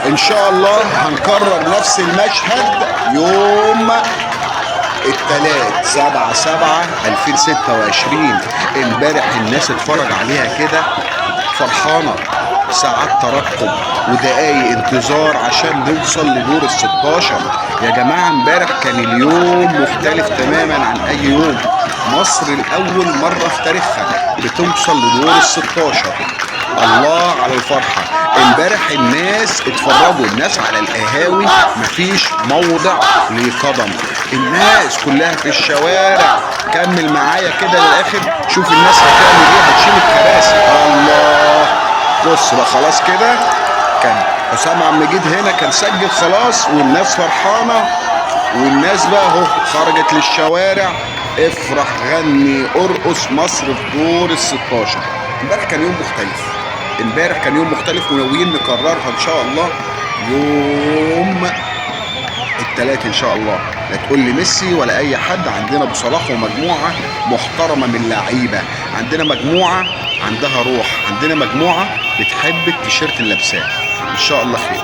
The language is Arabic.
ان شاء الله هنكرر نفس المشهد يوم التلات 7/7/2026. امبارح الناس اتفرج عليها كده فرحانة، ساعات ترقب ودقايق انتظار عشان نوصل لدور ال16. يا جماعة امبارح كان اليوم مختلف تماما عن اي يوم. مصر لأول مرة في تاريخها بتوصل لدور ال16. الله على الفرحة. امبارح الناس اتفرجوا، الناس على القهاوي مفيش موضع لقدم، الناس كلها في الشوارع. كمل معايا كده للاخر، شوف الناس هتعمل ايه، هتشيل الكراسي. الله، بص بقى خلاص كده. كان حسام عبد المجيد هنا كان سجل خلاص والناس فرحانه، والناس بقى اهو خرجت للشوارع. افرح غني ارقص، مصر في دور ال16. امبارح كان يوم مختلف، امبارح كان يوم مختلف وناويين نكررها ان شاء الله يوم التلات ان شاء الله. لا تقول لي ميسي ولا اي حد، عندنا ابو صلاح ومجموعه محترمه من اللعيبه، عندنا مجموعه عندها روح، عندنا مجموعه بتحب التيشيرت اللي لابساه. ان شاء الله خير.